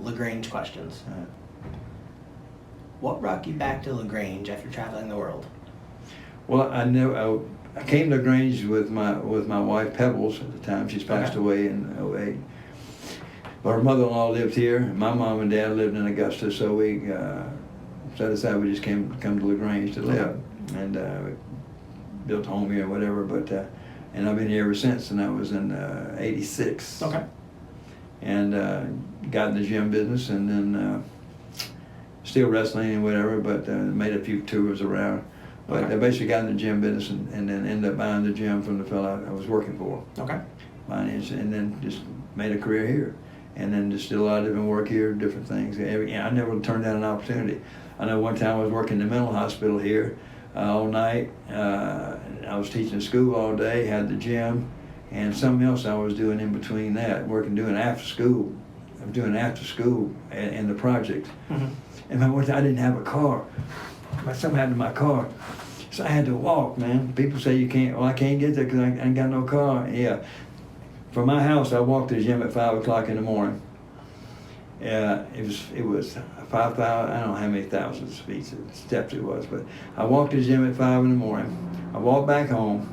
LaGrange questions. What brought you back to LaGrange after traveling the world? Well, I came to LaGrange with my wife Pebbles at the time. She's passed away in '08. But her mother-in-law lived here. My mom and dad lived in Augusta, so we set aside. We just come to LaGrange to live, and we built a home here, whatever. But and I've been here ever since. And that was in '86. Okay. And got in the gym business, and then still wrestling and whatever. But made a few tours around. But I basically got in the gym business, and then ended up buying the gym from the fellow I was working for. Okay. And then just made a career here. And then just did a lot of different work here, different things. I never turned down an opportunity. I know one time I was working in the mental hospital here all night. I was teaching school all day, had the gym, and something else I was doing in between that, doing after school. I was doing after school in the project. Mm-hmm. And one time I didn't have a car. Something happened to my car. So I had to walk, man. People say you can't, well, I can't get there because I ain't got no car. Yeah. From my house, I walked to the gym at 5 o'clock in the morning. It was 5,000, I don't know how many thousands of steps it was, but I walked to the gym at 5 in the morning. I walked back home.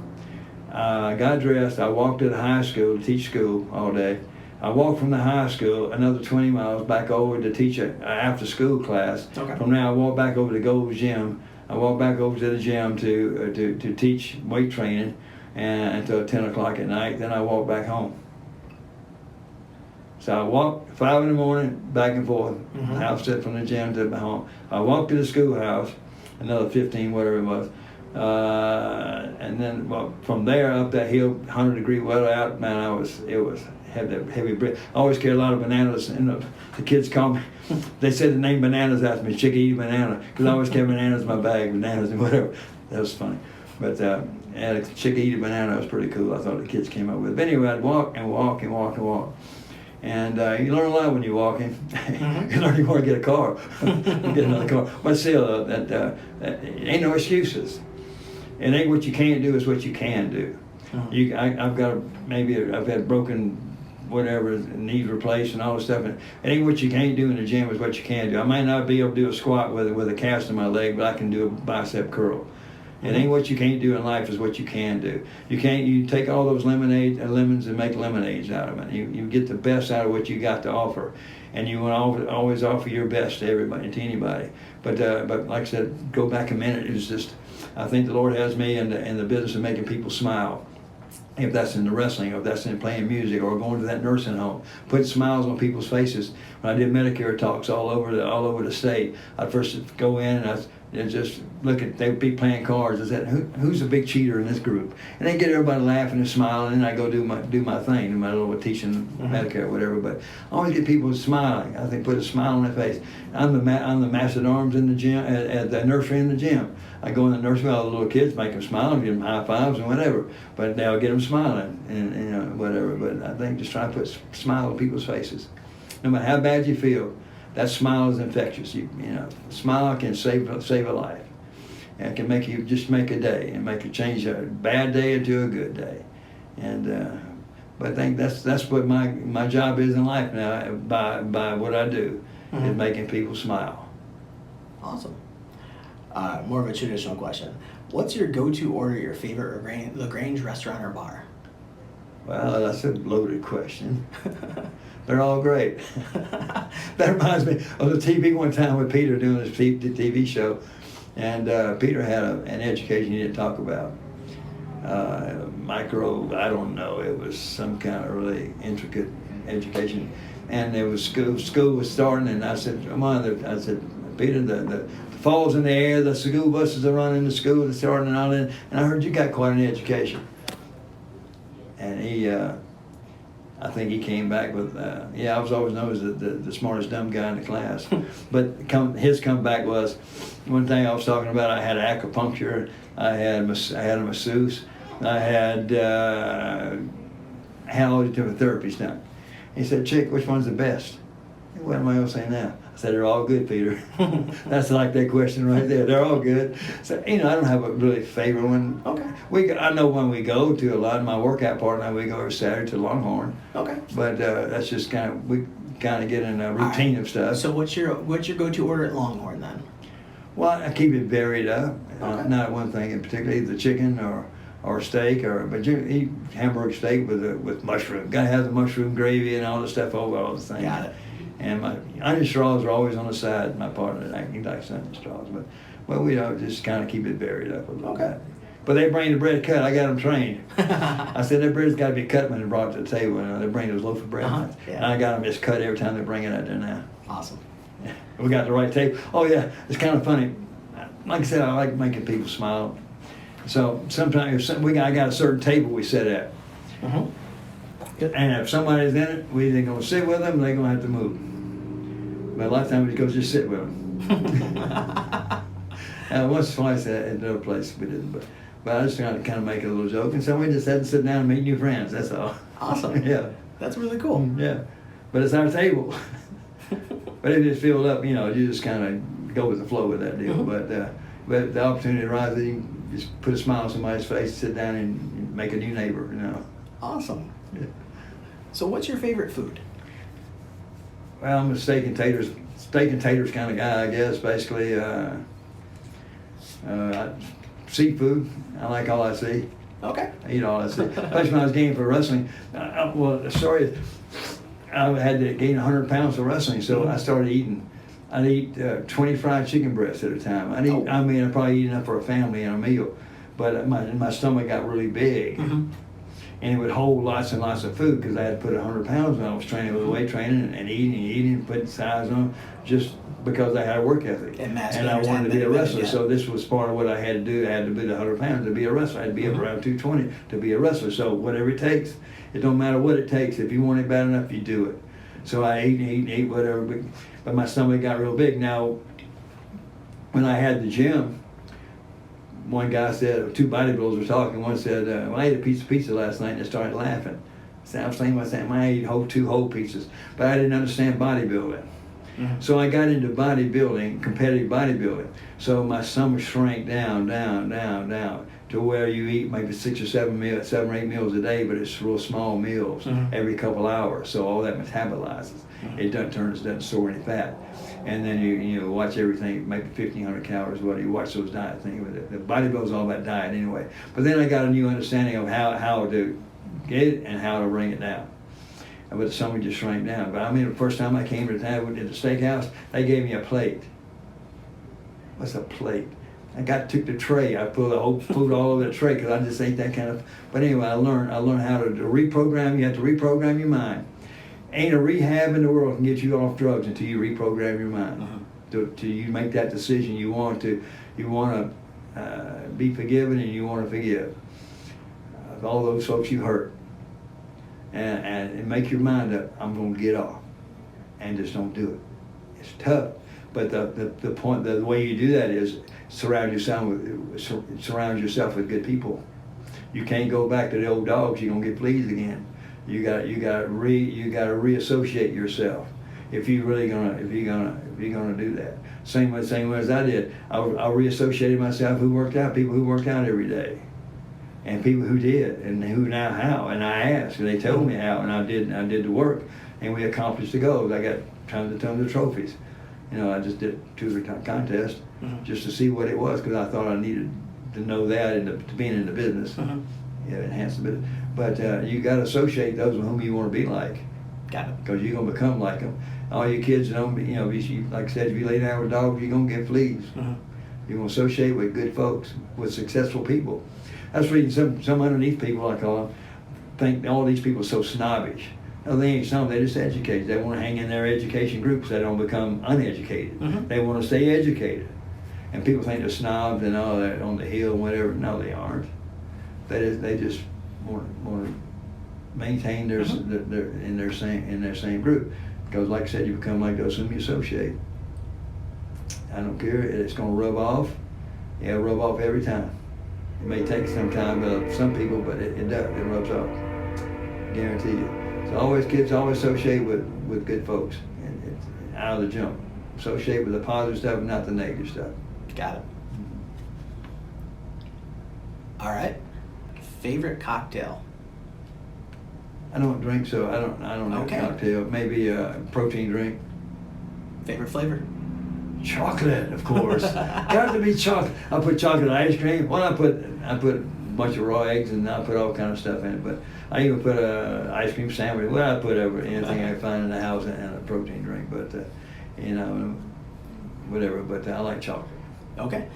I got dressed. I walked to the high school to teach school all day. I walked from the high school another 20 miles back over to teach an after school class. Okay. From there, I walked back over to Gold's Gym. I walked back over to the gym to teach weight training until 10 o'clock at night. Then I walked back home. So I walked 5 in the morning, back and forth. Mm-hmm. House set from the gym to home. I walked to the schoolhouse, another 15, whatever it was. And then from there up that hill, 100-degree weather out, man, had that heavy breath. I always carry a lot of bananas, and the kids call me. They said the name bananas after me, Chicky Banana, because I always carry bananas in my bag, bananas and whatever. That was funny. But a Chicky Banana was pretty cool. I thought the kids came up with it. But anyway, I'd walk and walk and walk and walk. And you learn a lot when you're walking. Mm-hmm. You learn you want to get a car, get another car. But still, ain't no excuses. It ain't what you can't do, it's what you can do. Mm-hmm. I've had broken whatever, knees replaced and all this stuff. And it ain't what you can't do in the gym, is what you can do. I might not be able to do a squat with a cast in my leg, but I can do a bicep curl. It ain't what you can't do in life, is what you can do. You take all those lemons and make lemonades out of it. You get the best out of what you got to offer. And you want to always offer your best to everybody, to anybody. But like I said, go back a minute, it's just, I think the Lord has me in the business of making people smile. If that's in the wrestling, or if that's in playing music, or going to that nursing home, putting smiles on people's faces. When I did Medicare talks all over the state, I'd first go in and just look at, they'd be playing cards. I said, who's a big cheater in this group? And they get everybody laughing and smiling, and I go do my thing, my little teaching Medicare or whatever. But I always get people smiling. I think put a smile on their face. I'm the master at arms in the gym, at the nursery in the gym. I go in the nursery, all the little kids, make them smile, give them high fives and whatever. But now I get them smiling and whatever. But I think just try to put a smile on people's faces. No matter how bad you feel, that smile is infectious. A smile can save a life. And it can make you just make a day and make you change a bad day into a good day. And but I think that's what my job is in life now, by what I do, is making people smile. Awesome. More of a traditional question. What's your go-to order, your favorite LaGrange restaurant or bar? Well, that's a loaded question. They're all great. That reminds me of the TV one time with Peter doing his TV show. And Peter had an education he didn't talk about. I don't know, it was some kind of really intricate education. And it was school was starting, and I said, Peter, the fall's in the air, the school buses are running to school, they're starting and all that, and I heard you got quite an education. And he, I think he came back with, I was always known as the smartest dumb guy in the class. But his comeback was, one thing I was talking about, I had acupuncture, I had a masseuse, I had all these different therapies done. He said, Chick, which one's the best? What am I going to say now? I said, they're all good, Peter. That's like that question right there. They're all good. So, I don't have a really favorite one. Okay. I know when we go to a lot of my workout partner, we go every Saturday to Longhorn. Okay. But that's just kind of, kind of get in a routine of stuff. So what's your go-to order at Longhorn then? Well, I keep it varied up. Okay. Not one thing in particular, either chicken or steak, but you eat hamburger steak with mushroom. Got to have the mushroom gravy and all the stuff over all the things. Got it. And my onion straws are always on the side. My partner, he likes onion straws, but we just kind of keep it varied up a little bit. But they bring the bread cut. I got them trained. I said that bread's got to be cut when they brought it to the table. They bring those loaf of bread. Yeah. And I got them just cut every time they bring it out there now. Awesome. We got the right table. Oh yeah, it's kind of funny. Like I said, I like making people smile. So sometimes I got a certain table we sit at. Good. And if somebody's in it, we either gonna sit with them, or they're gonna have to move. But a lot of times we go just sit with them. And once or twice at another place we didn't, but I just tried to kind of make a little joke, and so we just had to sit down and meet new friends. That's all. Awesome. Yeah. That's really cool. Yeah. But it's our table. But it just filled up, you just kind of go with the flow with that deal. But the opportunity arises, you can just put a smile on somebody's face, sit down and make a new neighbor, Awesome. Yeah. So what's your favorite food? Well, I'm a steak and taters kind of guy, I guess. Basically, seafood. I like all I see. Okay. I eat all I see. Especially when I was getting for wrestling. Well, the story is, I had to gain 100 pounds for wrestling, so I started eating. I'd eat 20 fried chicken breasts at a time. I'd probably eat enough for a family in a meal, but my stomach got really big. And it would hold lots and lots of food because I had to put 100 pounds when I was training with weight training and eating, putting size on, just because I had a work ethic. And I wanted to be a wrestler, so this was part of what I had to do. I had to be the 100 pounds to be a wrestler. I had to be up around 220 to be a wrestler. So whatever it takes, it don't matter what it takes. If you want it bad enough, you do it. So I ate, whatever, but my stomach got real big. Now, when I had the gym, one guy said, two bodybuilders were talking. One said, well, I ate a piece of pizza last night, and they started laughing. So I was thinking about saying, I ate two whole pizzas, but I didn't understand bodybuilding. So I got into bodybuilding, competitive bodybuilding. So my stomach shrank down to where you eat maybe 6 or 8 meals a day, but it's real small meals every couple hours. So all that metabolizes. It doesn't store any fat. And then you watch everything, maybe 1,500 calories, whatever. You watch those diet things. The bodybuilding's all about diet anyway. But then I got a new understanding of how to get it and how to bring it down. But the stomach just shrank down. But the first time I came to town at the steakhouse, they gave me a plate. What's a plate? Took the tray. I put the whole food all over the tray because I just ate that kind of. But anyway, I learned how to reprogram. You have to reprogram your mind. Ain't a rehab in the world can get you off drugs until you reprogram your mind. Till you make that decision. You want to be forgiven and you want to forgive all those folks you hurt. And make your mind up. I'm going to get off, and just don't do it. It's tough, but the way you do that is surround yourself with good people. You can't go back to the old dogs. You're gonna get fleas again. You got to reassociate yourself if you're gonna do that. Same way as I did. I reassociated myself people who worked out every day. And people who did, and who now how, and I asked, and they told me how, and I did the work, and we accomplished the goals. I got tons of trophies. I just did 2 or 3 contests just to see what it was, because I thought I needed to know that and to being in the business, enhance the business. But you got to associate those with whom you want to be like. Got it. Because you're gonna become like them. All your kids don't, like I said, if you lay down with dogs, you're gonna get fleas. You're gonna associate with good folks, with successful people. I was reading some underneath people, I call them, think all these people are so snobbish. No, they ain't snobbish, they're just educated. They want to hang in their education groups. They don't become uneducated. They want to stay educated. And people think they're snobs and they're on the hill and whatever. No, they aren't. They just want to maintain their in their same group. Because like I said, you become like those whom you associate. I don't care. It's going to rub off. Yeah, it'll rub off every time. It may take some time with some people, but it does. It rubs off. Guarantee you. So kids always associate with good folks, and it's out of the jump. Associate with the positive stuff, not the negative stuff. Got it. All right. Favorite cocktail? I don't drink, so I don't have Okay. a cocktail. Maybe a protein drink. Favorite flavor? Chocolate, of course. Got to be chocolate. I put chocolate ice cream. Well, I put a bunch of raw eggs, and I put all kind of stuff in it. But I even put a ice cream sandwich. Well, I put anything I find in the house and a protein drink. But you know, whatever. But I like chocolate. Okay.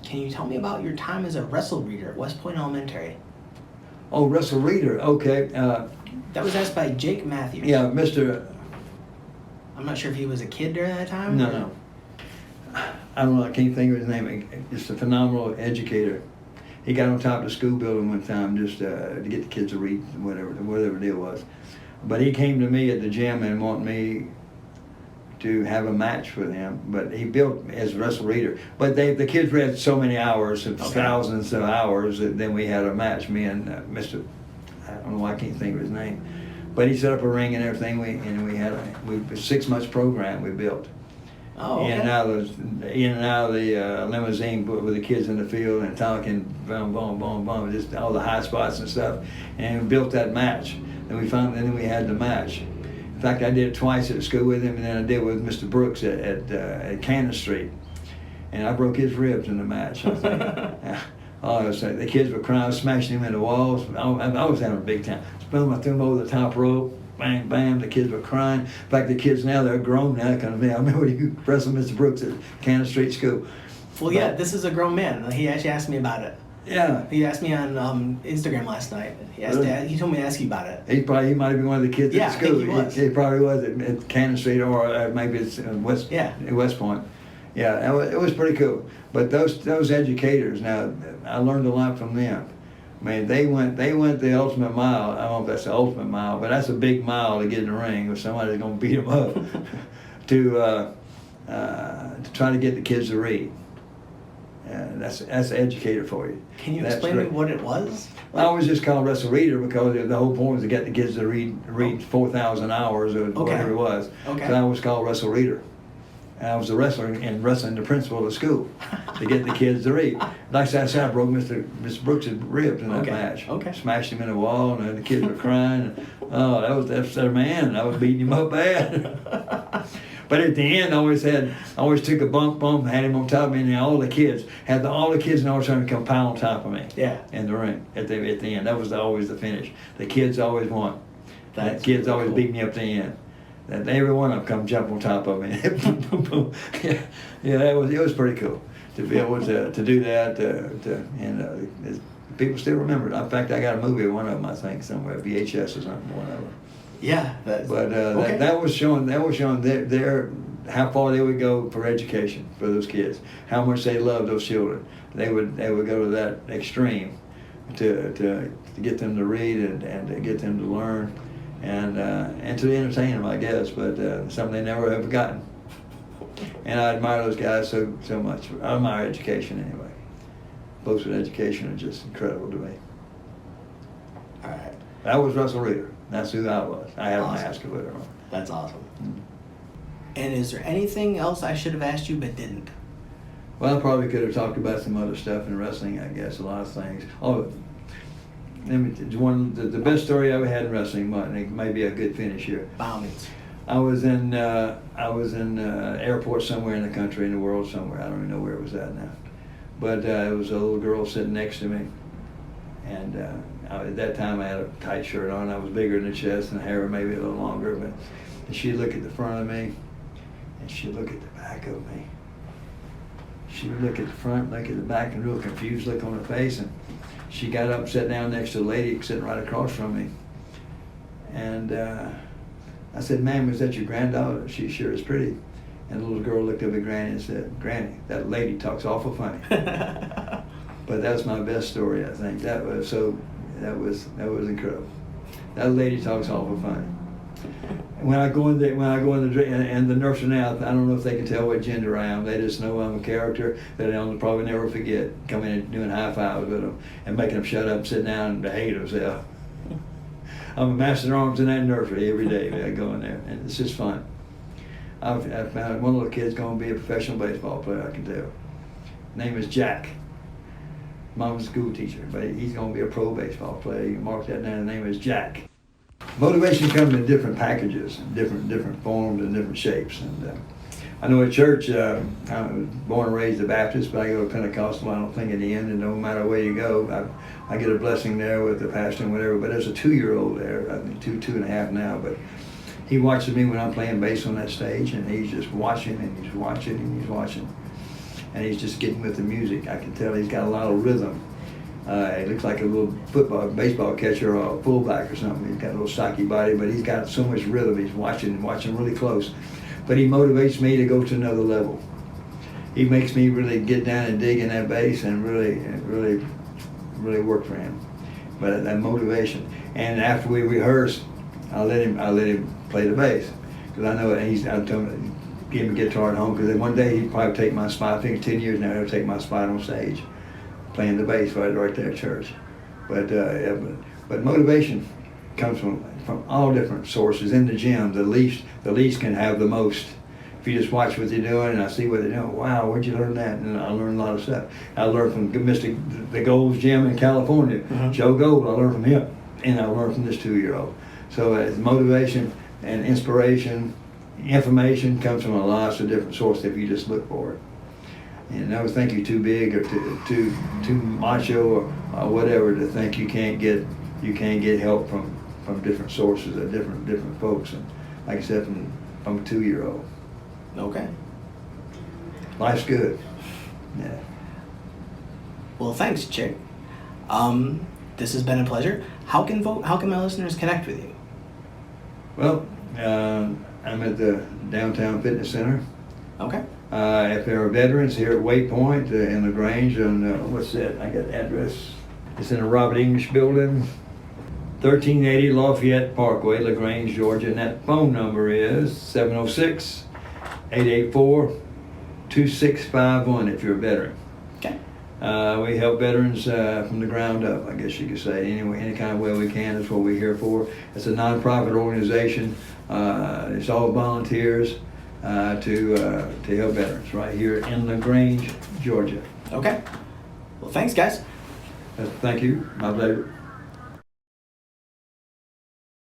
Can you tell me about your time as a Wrestle Reader at West Point Elementary? Oh, Wrestle Reader. Okay. That was asked by Jake Mathews. Yeah, Mr. I'm not sure if he was a kid during that time. No. I don't know. I can't think of his name. Just a phenomenal educator. He got on top of the school building one time just to get the kids to read, whatever the deal was. But he came to me at the gym and wanted me to have a match with him. But he built as a Wrestle Reader. But the kids read so many hours, thousands of hours, that then we had a match. Me and Mr. I don't know why I can't think of his name. But he set up a ring and everything. We had a 6 months program we built. Oh, okay. In and out of the limousine with the kids in the field and talking, boom, boom, boom, boom, just all the high spots and stuff, and we built that match. And then we had the match. In fact, I did it twice at school with him, and then I did it with Mr. Brooks at Cannon Street, and I broke his ribs in the match. I think. Oh, it was like the kids were crying, smashing him in the walls. I was having a big time. Boom, I threw him over the top rope. Bang, bam, the kids were crying. In fact, the kids now, they're grown now. Kind of, I remember you wrestled Mr. Brooks at Cannon Street School. Well, yeah, this is a grown man. He actually asked me about it. Yeah. He asked me on Instagram last night. He told me to ask you about it. He might have been one of the kids at the school. I think he was. He probably was at Cannon Street, or maybe it's West Point. Yeah, it was pretty cool. But those educators, now, I learned a lot from them. I mean, they went the ultimate mile. I don't know if that's the ultimate mile, but that's a big mile to get in the ring if somebody's going to beat them up to try to get the kids to read. That's an educator for you. Can you explain to me what it was? I was just called Wrestle Reader because the whole point was to get the kids to read 4,000 hours or whatever it was. Okay. So I was called Wrestle Reader. And I was a wrestler and wrestling the principal of the school to get the kids to read. Like I said, I broke Mr. Brooks' ribs in that match. Okay. Smashed him in the wall, and the kids were crying. Oh, that's their man. I was beating him up bad. But at the end, I always took a bump, had him on top of me, and all the kids in all trying to come pile on top of me. Yeah. In the ring at the end. That was always the finish. The kids always won. The kids always cool. beat me up the end. That every one of them come jump on top of me. Boom, boom, boom. Yeah, it was pretty cool to be able to do that. People still remember it. In fact, I got a movie of one of them, I think, somewhere, VHS or something, one of them. Yeah. That was showing their how far they would go for education for those kids, how much they loved those children. They would go to that extreme to get them to read and to get them to learn. And to entertain them, I guess, but something they never have forgotten. And I admire those guys so much. I admire education anyway. Folks with education are just incredible to me. All right. I was Wrestle Reader. That's who I was. I had a Awesome. mask or whatever. That's awesome. Mm-hmm. And is there anything else I should have asked you but didn't? Well, I probably could have talked about some other stuff in wrestling, I guess, a lot of things. Oh, the best story I ever had in wrestling, and it may be a good finish here. By all means. I was in airport somewhere in the country, in the world somewhere. I don't even know where it was at now. But it was a little girl sitting next to me, and at that time I had a tight shirt on. I was bigger in the chest, and the hair maybe a little longer. But she'd look at the front of me, and she'd look at the back of me. She would look at the front, look at the back, and a real confused look on her face. And she got up and sat down next to a lady sitting right across from me. And I said, "Ma'am, is that your granddaughter?" She sure is pretty. And the little girl looked up at Granny and said, "Granny, that lady talks awful funny." But that's my best story, I think. That was incredible. That lady talks awful funny. When I go in the nursery now, I don't know if they can tell what gender I am. They just know I'm a character that they'll probably never forget. Coming in and doing high fives with them and making them shut up, sit down, and behave themselves. I'm a master of arms in that nursery every day. I go in there, and it's just fun. I found one little kid's going to be a professional baseball player. I can tell. His name is Jack. Mom's a school teacher, but he's going to be a pro baseball player. You can mark that down. His name is Jack. Motivation comes in different packages, different forms and different shapes. And I know at church, I was born and raised a Baptist, but I go to Pentecostal. I don't think in the end, and no matter where you go, I get a blessing there with the pastor and whatever. But there's a 2-year-old there, I think two and a half now, but he watches me when I'm playing bass on that stage, and he's just watching and he's watching and he's watching, and he's just getting with the music. I can tell he's got a lot of rhythm. He looks like a little baseball catcher or a fullback or something. He's got a little stocky body, but he's got so much rhythm. He's watching really close. But he motivates me to go to another level. He makes me really get down and dig in that bass and really work for him. But that motivation. And after we rehearse, I let him play the bass, because I know I told him to give him a guitar at home, because one day he'd probably take my spot. I think 10 years now he'll take my spot on stage, playing the bass right there at church. But motivation comes from all different sources. In the gym, the least can have the most. If you just watch what they're doing and I see what they're doing, wow, where'd you learn that? And I learned a lot of stuff. I learned from the Gold's gym in California, Joe Gold. I learned from him, and I learned from this 2-year-old. So motivation and inspiration, information comes from lots of different sources if you just look for it. And never think you're too big or too macho or whatever to think you can't get help from different sources or different folks. And like I said, from a 2-year-old. Okay. Life's good. Yeah. Well, thanks, Jake. This has been a pleasure. How can my listeners connect with you? Well, I'm at the Downtown Fitness Center. Okay. If there are veterans here at Waypoint in LaGrange, and what's that? I got the address. It's in the Robert English Building, 1380 Lafayette Parkway, LaGrange, Georgia. And that phone number is 706-884-2651 if you're a veteran. Okay. We help veterans from the ground up, I guess you could say. Any kind of way we can is what we're here for. It's a nonprofit organization. It's all volunteers to help veterans right here in LaGrange, Georgia. Okay. Well, thanks, guys. Thank you. My pleasure.